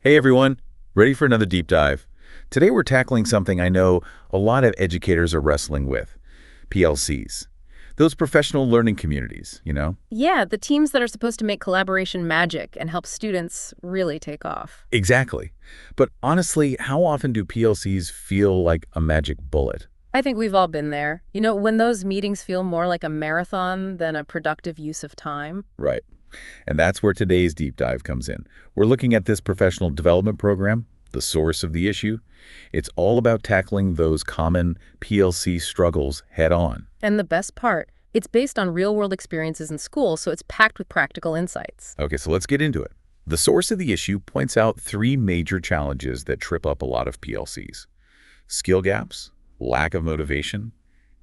Hey everyone, ready for another deep dive? Today we're tackling something I know a lot of educators are wrestling with, PLCs. Those professional learning communities. Yeah, the teams that are supposed to make collaboration magic and help students really take off. Exactly. But honestly, how often do PLCs feel like a magic bullet? I think we've all been there. When those meetings feel more like a marathon than a productive use of time. Right. And that's where today's deep dive comes in. We're looking at this professional development program, the source of the issue. It's all about tackling those common PLC struggles head on. And the best part, it's based on real-world experiences in school, so it's packed with practical insights. Okay, so let's get into it. The source of the issue points out three major challenges that trip up a lot of PLCs: skill gaps, lack of motivation,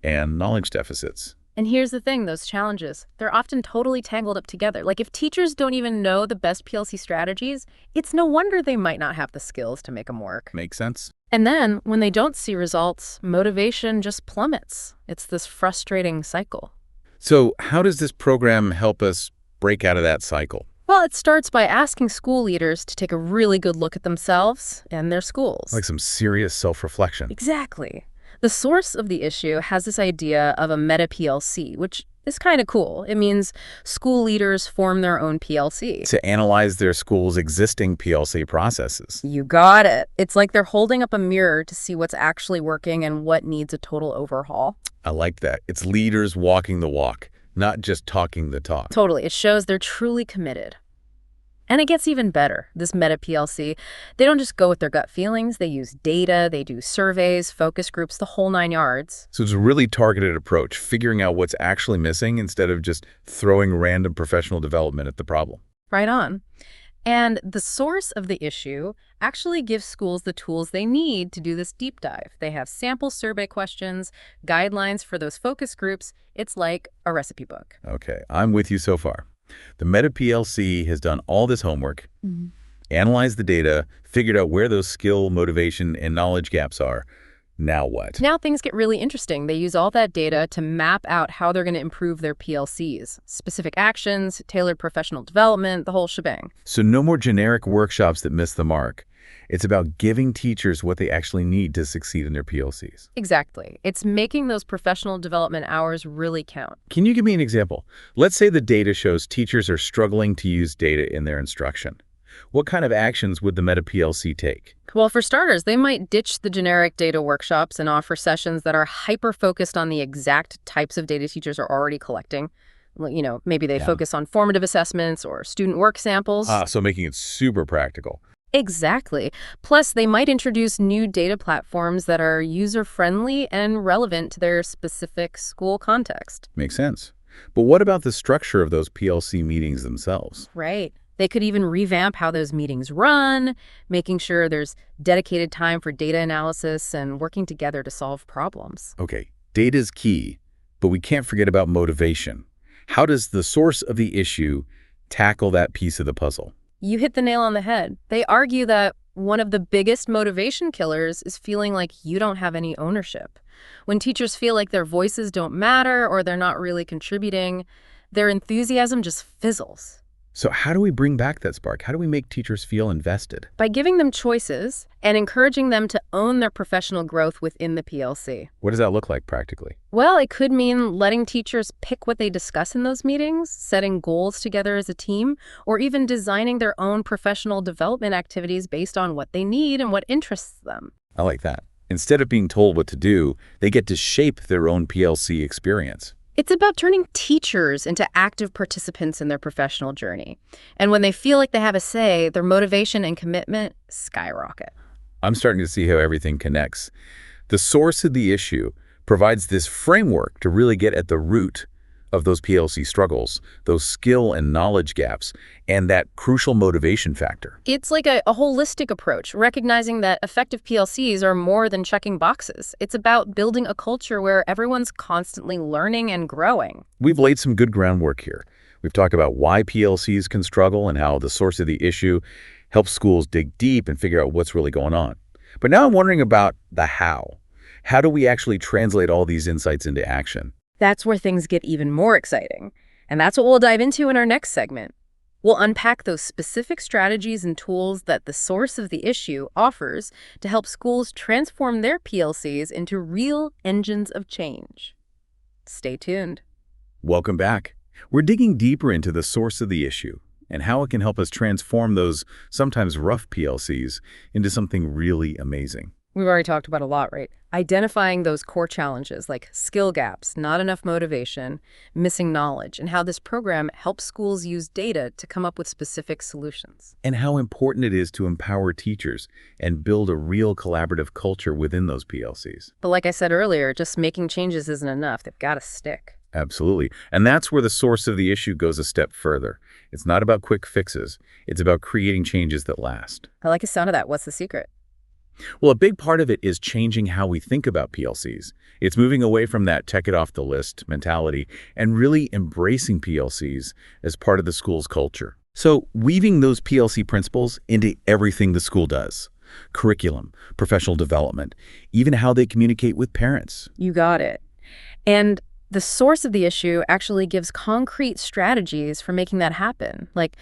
and knowledge deficits. And here's the thing, those challenges, they're often totally tangled up together. Like if teachers don't even know the best PLC strategies, it's no wonder they might not have the skills to make them work. Make sense? And then, when they don't see results, motivation just plummets. It's this frustrating cycle. So how does this program help us break out of that cycle? Well, it starts by asking school leaders to take a really good look at themselves and their schools. Like some serious self-reflection. Exactly. The source of the issue has this idea of a meta PLC, which is kind of cool. It means school leaders form their own PLC. To analyze their school's existing PLC processes. You got it. It's like they're holding up a mirror to see what's actually working and what needs a total overhaul. I like that. It's leaders walking the walk, not just talking the talk. Totally. It shows they're truly committed. And it gets even better, this meta PLC. They don't just go with their gut feelings. They use data, they do surveys, focus groups, the whole 9 yards. So it's a really targeted approach, figuring out what's actually missing instead of just throwing random professional development at the problem. Right on. And the source of the issue actually gives schools the tools they need to do this deep dive. They have sample survey questions, guidelines for those focus groups. It's like a recipe book. Okay, I'm with you so far. The Meta PLC has done all this homework, analyzed the data, figured out where those skill, motivation, and knowledge gaps are. Now what? Now things get really interesting. They use all that data to map out how they're going to improve their PLCs. Specific actions, tailored professional development, the whole shebang. So no more generic workshops that miss the mark. It's about giving teachers what they actually need to succeed in their PLCs. Exactly. It's making those professional development hours really count. Can you give me an example? Let's say the data shows teachers are struggling to use data in their instruction. What kind of actions would the Meta PLC take? Well, for starters, they might ditch the generic data workshops and offer sessions that are hyper-focused on the exact types of data teachers are already collecting. Maybe they focus on formative assessments or student work samples. So making it super practical. Exactly. Plus, they might introduce new data platforms that are user-friendly and relevant to their specific school context. Makes sense. But what about the structure of those PLC meetings themselves? Right. They could even revamp how those meetings run, making sure there's dedicated time for data analysis and working together to solve problems. Okay, data's key, but we can't forget about motivation. How does the source of the issue tackle that piece of the puzzle? You hit the nail on the head. They argue that one of the biggest motivation killers is feeling like you don't have any ownership. When teachers feel like their voices don't matter or they're not really contributing, their enthusiasm just fizzles. So how do we bring back that spark? How do we make teachers feel invested? By giving them choices and encouraging them to own their professional growth within the PLC. What does that look like practically? Well, it could mean letting teachers pick what they discuss in those meetings, setting goals together as a team, or even designing their own professional development activities based on what they need and what interests them. I like that. Instead of being told what to do, they get to shape their own PLC experience. It's about turning teachers into active participants in their professional journey. And when they feel like they have a say, their motivation and commitment skyrocket. I'm starting to see how everything connects. The source of the issue provides this framework to really get at the root of those PLC struggles, those skill and knowledge gaps, and that crucial motivation factor. It's like a holistic approach, recognizing that effective PLCs are more than checking boxes. It's about building a culture where everyone's constantly learning and growing. We've laid some good groundwork here. We've talked about why PLCs can struggle and how the source of the issue helps schools dig deep and figure out what's really going on. But now I'm wondering about the how. How do we actually translate all these insights into action? That's where things get even more exciting. And that's what we'll dive into in our next segment. We'll unpack those specific strategies and tools that the source of the issue offers to help schools transform their PLCs into real engines of change. Stay tuned. Welcome back. We're digging deeper into the source of the issue and how it can help us transform those sometimes rough PLCs into something really amazing. We've already talked about a lot, right? Identifying those core challenges like skill gaps, not enough motivation, missing knowledge, and how this program helps schools use data to come up with specific solutions. And how important it is to empower teachers and build a real collaborative culture within those PLCs. But like I said earlier, just making changes isn't enough. They've got to stick. Absolutely. And that's where the source of the issue goes a step further. It's not about quick fixes. It's about creating changes that last. I like the sound of that. What's the secret? Well, a big part of it is changing how we think about PLCs. It's moving away from that check it off the list mentality and really embracing PLCs as part of the school's culture. So weaving those PLC principles into everything the school does. Curriculum, professional development, even how they communicate with parents. You got it. And the source of the issue actually gives concrete strategies for making that happen. Like,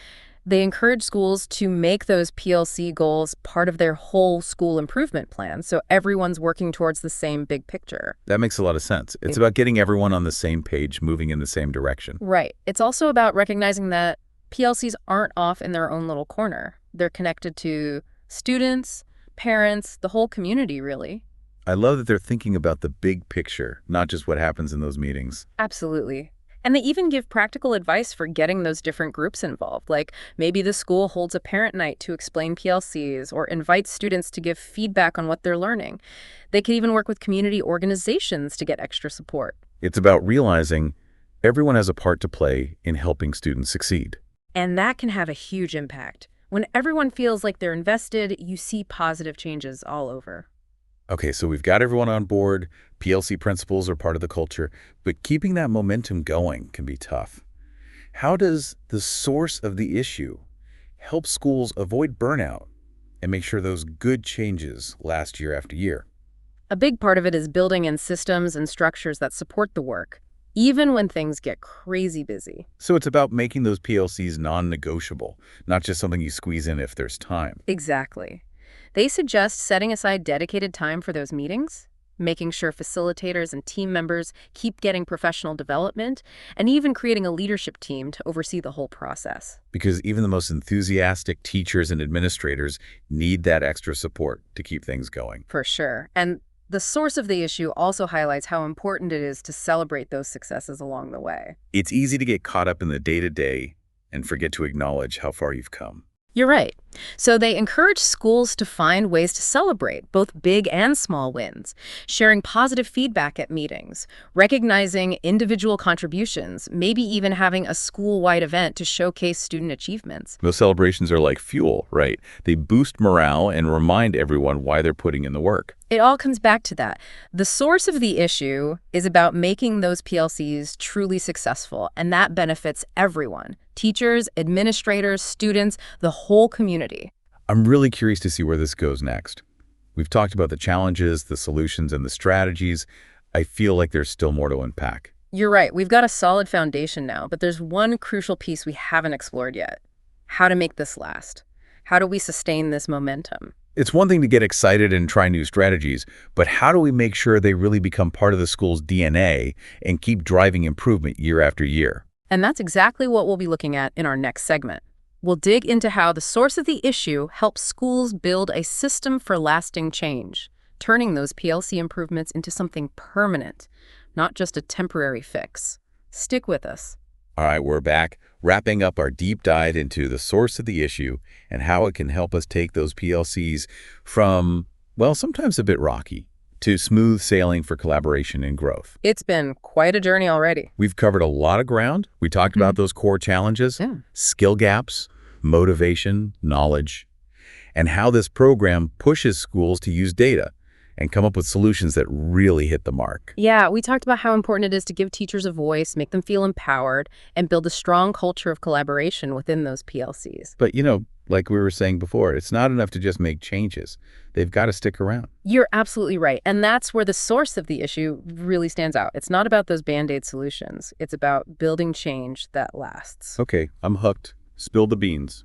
they encourage schools to make those PLC goals part of their whole school improvement plan, so everyone's working towards the same big picture. That makes a lot of sense. It's about getting everyone on the same page, moving in the same direction. Right. It's also about recognizing that PLCs aren't off in their own little corner. They're connected to students, parents, the whole community, really. I love that they're thinking about the big picture, not just what happens in those meetings. Absolutely. And they even give practical advice for getting those different groups involved. Like maybe the school holds a parent night to explain PLCs or invites students to give feedback on what they're learning. They could even work with community organizations to get extra support. It's about realizing everyone has a part to play in helping students succeed. And that can have a huge impact. When everyone feels like they're invested, you see positive changes all over. Okay, so we've got everyone on board. PLC principles are part of the culture, but keeping that momentum going can be tough. How does the source of the issue help schools avoid burnout and make sure those good changes last year after year? A big part of it is building in systems and structures that support the work, even when things get crazy busy. So it's about making those PLCs non-negotiable, not just something you squeeze in if there's time. Exactly. They suggest setting aside dedicated time for those meetings, making sure facilitators and team members keep getting professional development, and even creating a leadership team to oversee the whole process. Because even the most enthusiastic teachers and administrators need that extra support to keep things going. For sure. And the source of the issue also highlights how important it is to celebrate those successes along the way. It's easy to get caught up in the day-to-day and forget to acknowledge how far you've come. You're right. So they encourage schools to find ways to celebrate both big and small wins, sharing positive feedback at meetings, recognizing individual contributions, maybe even having a school-wide event to showcase student achievements. Those celebrations are like fuel, right? They boost morale and remind everyone why they're putting in the work. It all comes back to that. The source of the issue is about making those PLCs truly successful, and that benefits everyone. Teachers, administrators, students, the whole community. I'm really curious to see where this goes next. We've talked about the challenges, the solutions, and the strategies. I feel like there's still more to unpack. You're right. We've got a solid foundation now, but there's one crucial piece we haven't explored yet. How to make this last. How do we sustain this momentum? It's one thing to get excited and try new strategies, but how do we make sure they really become part of the school's DNA and keep driving improvement year after year? And that's exactly what we'll be looking at in our next segment. We'll dig into how the source of the issue helps schools build a system for lasting change, turning those PLC improvements into something permanent, not just a temporary fix. Stick with us. All right, we're back, wrapping up our deep dive into the source of the issue and how it can help us take those PLCs from, well, sometimes a bit rocky, to smooth sailing for collaboration and growth. It's been quite a journey already. We've covered a lot of ground. We talked about those core challenges, skill gaps, motivation, knowledge, and how this program pushes schools to use data and come up with solutions that really hit the mark. Yeah, we talked about how important it is to give teachers a voice, make them feel empowered, and build a strong culture of collaboration within those PLCs. But, like we were saying before, it's not enough to just make changes. They've got to stick around. You're absolutely right. And that's where the source of the issue really stands out. It's not about those Band-Aid solutions. It's about building change that lasts. Okay, I'm hooked. Spill the beans.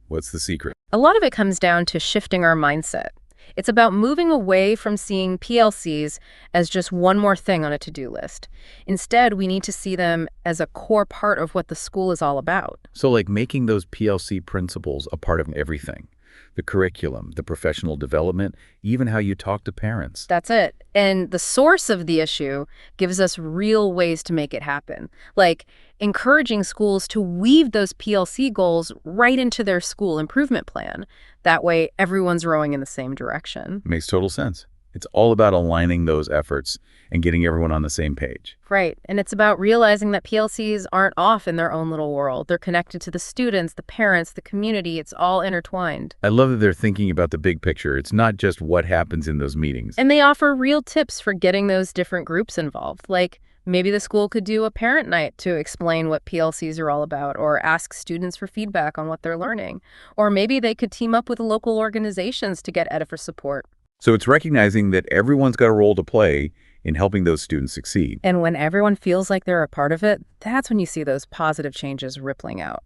What's the secret? A lot of it comes down to shifting our mindset. It's about moving away from seeing PLCs as just one more thing on a to-do list. Instead, we need to see them as a core part of what the school is all about. So like making those PLC principles a part of everything. The curriculum, the professional development, even how you talk to parents. That's it. And the source of the issue gives us real ways to make it happen, like encouraging schools to weave those PLC goals right into their school improvement plan. That way, everyone's rowing in the same direction. Makes total sense. It's all about aligning those efforts and getting everyone on the same page. Right. And it's about realizing that PLCs aren't off in their own little world. They're connected to the students, the parents, the community. It's all intertwined. I love that they're thinking about the big picture. It's not just what happens in those meetings. And they offer real tips for getting those different groups involved. Like maybe the school could do a parent night to explain what PLCs are all about, or ask students for feedback on what they're learning. Or maybe they could team up with local organizations to get editor support. So it's recognizing that everyone's got a role to play in helping those students succeed. And when everyone feels like they're a part of it, that's when you see those positive changes rippling out.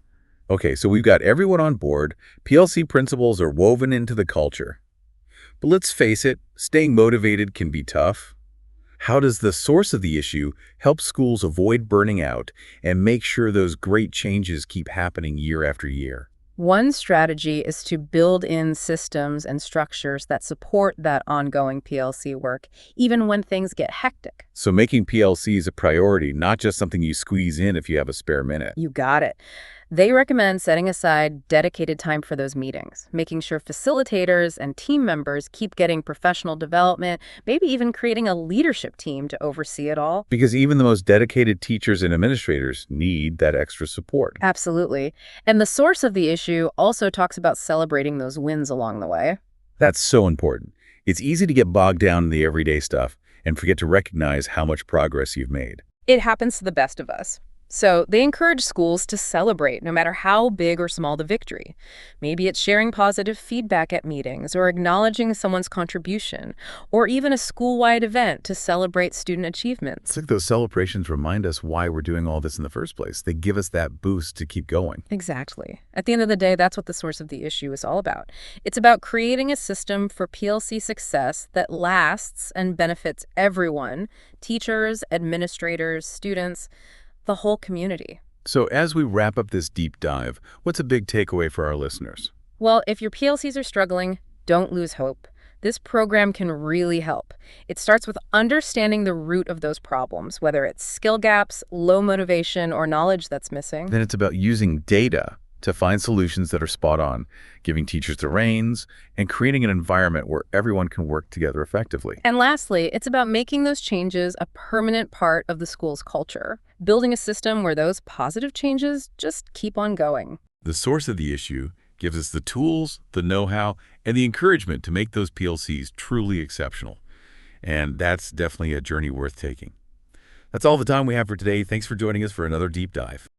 Okay, so we've got everyone on board. PLC principles are woven into the culture. But let's face it, staying motivated can be tough. How does the source of the issue help schools avoid burning out and make sure those great changes keep happening year after year? One strategy is to build in systems and structures that support that ongoing PLC work, even when things get hectic. So making PLCs a priority, not just something you squeeze in if you have a spare minute. You got it. They recommend setting aside dedicated time for those meetings, making sure facilitators and team members keep getting professional development, maybe even creating a leadership team to oversee it all. Because even the most dedicated teachers and administrators need that extra support. Absolutely. And the source of the issue also talks about celebrating those wins along the way. That's so important. It's easy to get bogged down in the everyday stuff and forget to recognize how much progress you've made. It happens to the best of us. So they encourage schools to celebrate no matter how big or small the victory. Maybe it's sharing positive feedback at meetings or acknowledging someone's contribution, or even a school-wide event to celebrate student achievements. It's like those celebrations remind us why we're doing all this in the first place. They give us that boost to keep going. Exactly. At the end of the day, that's what the source of the issue is all about. It's about creating a system for PLC success that lasts and benefits everyone: teachers, administrators, students, the whole community. So as we wrap up this deep dive, what's a big takeaway for our listeners? Well, if your PLCs are struggling, don't lose hope. This program can really help. It starts with understanding the root of those problems, whether it's skill gaps, low motivation, or knowledge that's missing. Then it's about using data to find solutions that are spot on, giving teachers the reins, and creating an environment where everyone can work together effectively. And lastly, it's about making those changes a permanent part of the school's culture, building a system where those positive changes just keep on going. The source of the issue gives us the tools, the know-how, and the encouragement to make those PLCs truly exceptional. And that's definitely a journey worth taking. That's all the time we have for today. Thanks for joining us for another deep dive.